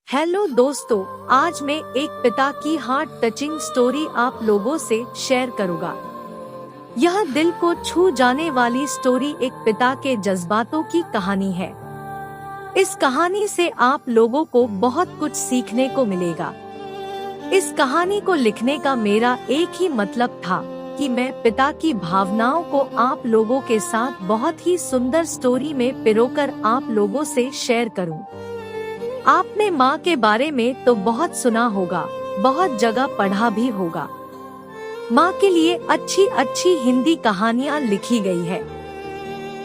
Hello दोस्तों, आज मैं एक पिता की हार्ट टचिंग स्टोरी आप लोगों से शेयर करूंगा। यह दिल को छू जाने वाली स्टोरी एक पिता के जज्बातों की कहानी है। इस कहानी से आप लोगों को बहुत कुछ सीखने को मिलेगा। इस कहानी को लिखने का मेरा एक ही मतलब था कि मैं पिता की भावनाओं को आप लोगों के साथ बहुत ही सुंदर स्टोरी में पिरोकर आप लोगों से शेयर करूं। आपने माँ के बारे में तो बहुत सुना होगा, बहुत जगह पढ़ा भी होगा। माँ के लिए अच्छी अच्छी हिंदी कहानियाँ लिखी गई है,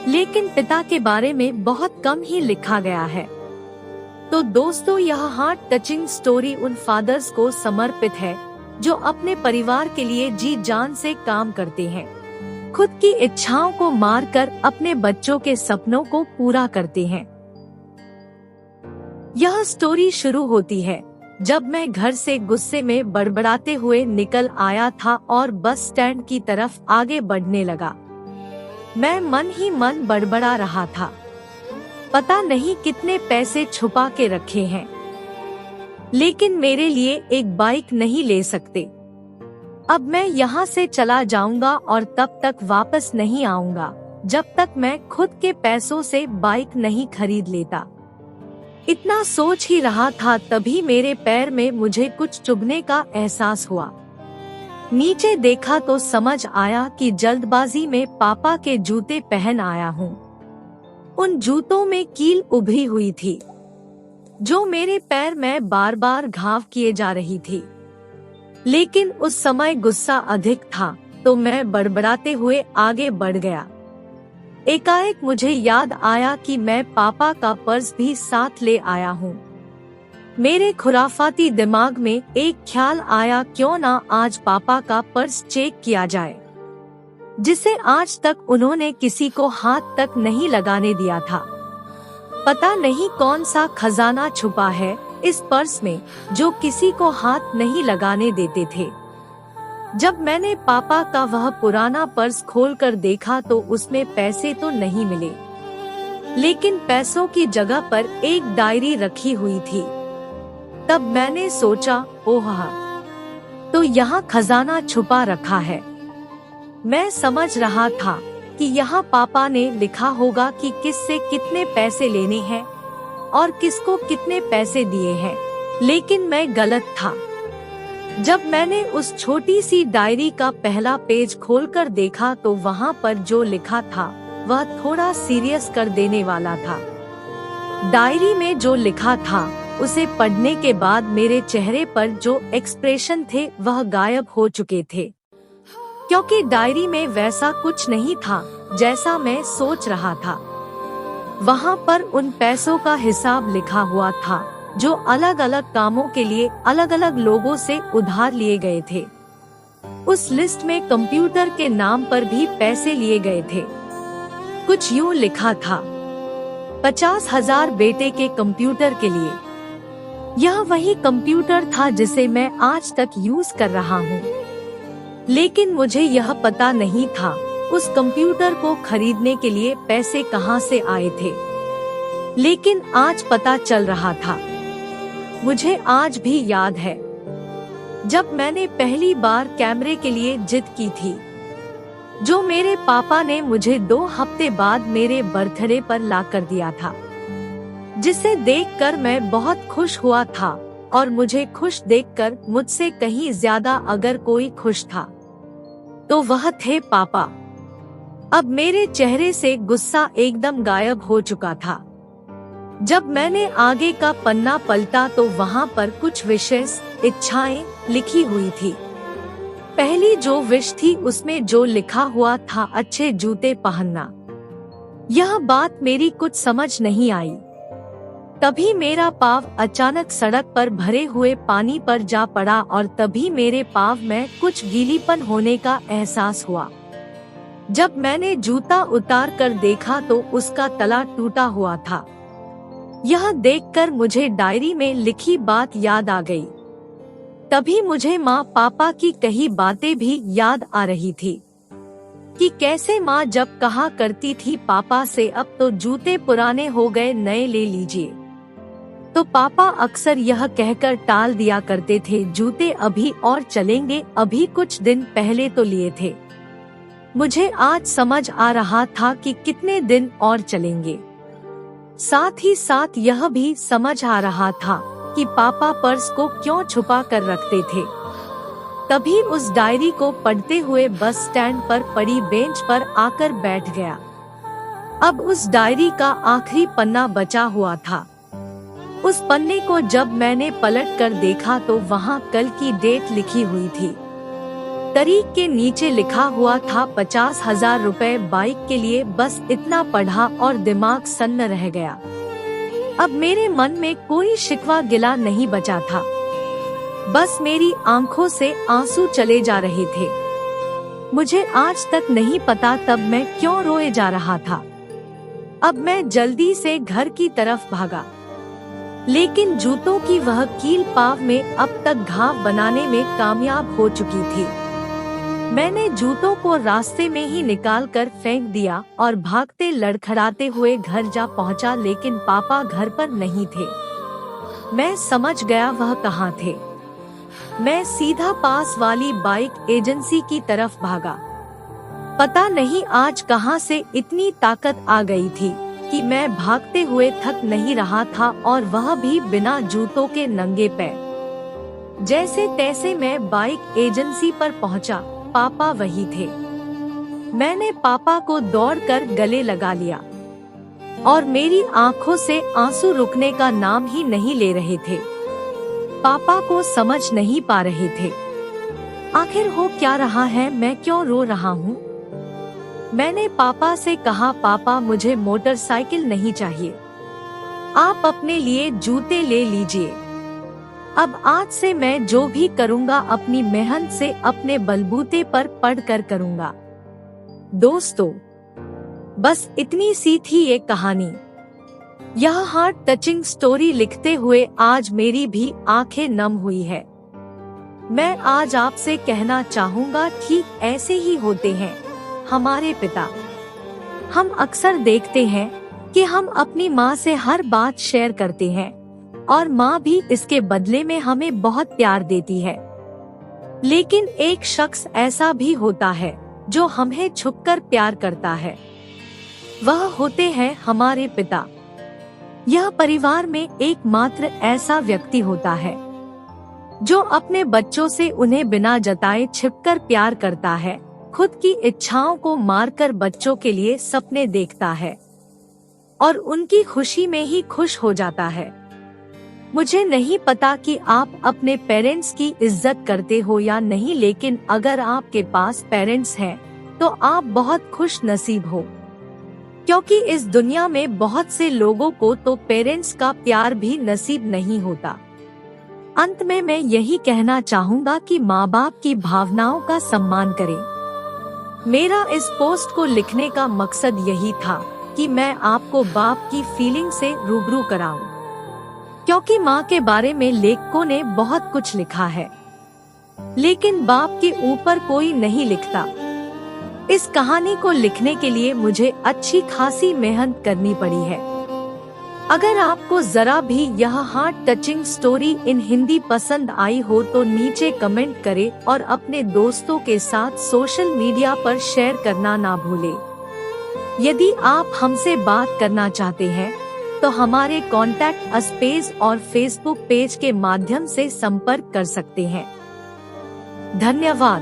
लेकिन पिता के बारे में बहुत कम ही लिखा गया है। तो दोस्तों, यह हार्ट टचिंग स्टोरी उन फादर्स को समर्पित है जो अपने परिवार के लिए जी जान से काम करते हैं, खुद की इच्छाओं को मारकर अपने बच्चों के सपनों को पूरा करते हैं। यह स्टोरी शुरू होती है जब मैं घर से गुस्से में बड़बड़ाते हुए निकल आया था और बस स्टैंड की तरफ आगे बढ़ने लगा। मैं मन ही मन बड़बड़ा रहा था, पता नहीं कितने पैसे छुपा के रखे हैं, लेकिन मेरे लिए एक बाइक नहीं ले सकते। अब मैं यहाँ से चला जाऊंगा और तब तक वापस नहीं आऊंगा जब तक मैं खुद के पैसों से बाइक नहीं खरीद लेता। इतना सोच ही रहा था, तभी मेरे पैर में मुझे कुछ चुभने का एहसास हुआ। नीचे देखा तो समझ आया कि जल्दबाजी में पापा के जूते पहन आया हूँ। उन जूतों में कील उभरी हुई थी, जो मेरे पैर में बार बार घाव किए जा रही थी। लेकिन उस समय गुस्सा अधिक था, तो मैं बड़बड़ाते हुए आगे बढ़ गया। एकाएक मुझे याद आया कि मैं पापा का पर्स भी साथ ले आया हूँ। मेरे खुराफाती दिमाग में एक ख्याल आया, क्यों ना आज पापा का पर्स चेक किया जाए, जिसे आज तक उन्होंने किसी को हाथ तक नहीं लगाने दिया था। पता नहीं कौन सा खजाना छुपा है इस पर्स में जो किसी को हाथ नहीं लगाने देते थे। जब मैंने पापा का वह पुराना पर्स खोलकर देखा तो उसमें पैसे तो नहीं मिले, लेकिन पैसों की जगह पर एक डायरी रखी हुई थी। तब मैंने सोचा, ओह, तो यहाँ खजाना छुपा रखा है। मैं समझ रहा था कि यहाँ पापा ने लिखा होगा कि किससे कितने पैसे लेने हैं और किसको कितने पैसे दिए हैं, लेकिन मैं गलत था। जब मैंने उस छोटी सी डायरी का पहला पेज खोलकर देखा तो वहाँ पर जो लिखा था वह थोड़ा सीरियस कर देने वाला था। डायरी में जो लिखा था उसे पढ़ने के बाद मेरे चेहरे पर जो एक्सप्रेशन थे वह गायब हो चुके थे, क्योंकि डायरी में वैसा कुछ नहीं था जैसा मैं सोच रहा था। वहाँ पर उन पैसों का हिसाब लिखा हुआ था जो अलग अलग कामों के लिए अलग अलग लोगों से उधार लिए गए थे। उस लिस्ट में कंप्यूटर के नाम पर भी पैसे लिए गए थे। कुछ यूँ लिखा था, 50,000 बेटे के कंप्यूटर के लिए। यह वही कंप्यूटर था जिसे मैं आज तक यूज कर रहा हूँ, लेकिन मुझे यह पता नहीं था उस कंप्यूटर को खरीदने के लिए पैसे कहाँ से आए थे। लेकिन आज पता चल रहा था। मुझे आज भी याद है जब मैंने पहली बार कैमरे के लिए जिद की थी, जो मेरे पापा ने मुझे 2 हफ्ते बाद मेरे बर्थडे पर ला कर दिया था, जिसे देखकर मैं बहुत खुश हुआ था। और मुझे खुश देखकर मुझसे कहीं ज्यादा अगर कोई खुश था तो वह थे पापा। अब मेरे चेहरे से गुस्सा एकदम गायब हो चुका था। जब मैंने आगे का पन्ना पलटा तो वहाँ पर कुछ विशेष इच्छाएं लिखी हुई थी। पहली जो विश थी उसमें जो लिखा हुआ था, अच्छे जूते पहनना। यह बात मेरी कुछ समझ नहीं आई। तभी मेरा पाँव अचानक सड़क पर भरे हुए पानी पर जा पड़ा और तभी मेरे पाँव में कुछ गीलीपन होने का एहसास हुआ। जब मैंने जूता उतार कर देखा तो उसका तला टूटा हुआ था। यह देखकर मुझे डायरी में लिखी बात याद आ गई। तभी मुझे माँ पापा की कही बातें भी याद आ रही थी कि कैसे माँ जब कहा करती थी पापा से, अब तो जूते पुराने हो गए, नए ले लीजिए। तो पापा अक्सर यह कहकर टाल दिया करते थे, जूते अभी और चलेंगे, अभी कुछ दिन पहले तो लिए थे। मुझे आज समझ आ रहा था कि कितने दिन और चलेंगे। साथ ही साथ यह भी समझ आ रहा था कि पापा पर्स को क्यों छुपा कर रखते थे। तभी उस डायरी को पढ़ते हुए बस स्टैंड पर पड़ी बेंच पर आकर बैठ गया। अब उस डायरी का आखिरी पन्ना बचा हुआ था। उस पन्ने को जब मैंने पलट कर देखा तो वहाँ कल की डेट लिखी हुई थी। तारीख के नीचे लिखा हुआ था 50,000 रुपए बाइक के लिए। बस इतना पढ़ा और दिमाग सन्न रह गया। अब मेरे मन में कोई शिकवा गिला नहीं बचा था, बस मेरी आंखों से आंसू चले जा रहे थे। मुझे आज तक नहीं पता तब मैं क्यों रोए जा रहा था। अब मैं जल्दी से घर की तरफ भागा, लेकिन जूतों की वह कील पाँव में अब तक घाव बनाने में कामयाब हो चुकी थी। मैंने जूतों को रास्ते में ही निकाल कर फेंक दिया और भागते लड़खड़ाते हुए घर जा पहुंचा, लेकिन पापा घर पर नहीं थे। मैं समझ गया वह कहाँ थे। मैं सीधा पास वाली बाइक एजेंसी की तरफ भागा। पता नहीं आज कहाँ से इतनी ताकत आ गई थी कि मैं भागते हुए थक नहीं रहा था, और वह भी बिना जूतों के नंगे पैर। जैसे तैसे मैं बाइक एजेंसी पर पहुंचा। पापा वही थे। मैंने पापा को दौड़कर गले लगा लिया और मेरी आंखों से आंसू रुकने का नाम ही नहीं ले रहे थे। पापा को समझ नहीं पा रहे थे आखिर हो क्या रहा है, मैं क्यों रो रहा हूँ। मैंने पापा से कहा, पापा मुझे मोटरसाइकिल नहीं चाहिए, आप अपने लिए जूते ले लीजिए। अब आज से मैं जो भी करूँगा अपनी मेहनत से अपने बलबूते पर पढ़कर करूँगा। दोस्तों, बस इतनी सी थी ये कहानी। यह हार्ट टचिंग स्टोरी लिखते हुए आज मेरी भी आंखें नम हुई है। मैं आज आपसे कहना चाहूँगा, ठीक ऐसे ही होते हैं हमारे पिता। हम अक्सर देखते हैं कि हम अपनी माँ से हर बात शेयर करते हैं और माँ भी इसके बदले में हमें बहुत प्यार देती है। लेकिन एक शख्स ऐसा भी होता है जो हमें छुपकर प्यार करता है। वह होते हैं हमारे पिता। यह परिवार में एकमात्र ऐसा व्यक्ति होता है जो अपने बच्चों से उन्हें बिना जताए छिपकर प्यार करता है, खुद की इच्छाओं को मारकर बच्चों के लिए सपने देखता है और उनकी खुशी में ही खुश हो जाता है। मुझे नहीं पता कि आप अपने पेरेंट्स की इज्जत करते हो या नहीं, लेकिन अगर आपके पास पेरेंट्स हैं तो आप बहुत खुश नसीब हो, क्योंकि इस दुनिया में बहुत से लोगों को तो पेरेंट्स का प्यार भी नसीब नहीं होता। अंत में मैं यही कहना चाहूँगा कि माँ बाप की भावनाओं का सम्मान करें। मेरा इस पोस्ट को लिखने का मकसद यही था कि मैं आपको बाप की फीलिंग से रूबरू कराऊं, क्योंकि माँ के बारे में लेखकों ने बहुत कुछ लिखा है, लेकिन बाप के ऊपर कोई नहीं लिखता। इस कहानी को लिखने के लिए मुझे अच्छी खासी मेहनत करनी पड़ी है। अगर आपको जरा भी यह heart touching story in Hindi पसंद आई हो तो नीचे कमेंट करें और अपने दोस्तों के साथ सोशल मीडिया पर शेयर करना ना भूलें। यदि आप हमसे बात करना चाहते हैं तो हमारे कॉन्टैक्ट अस पेज और फेसबुक पेज के माध्यम से संपर्क कर सकते हैं। धन्यवाद।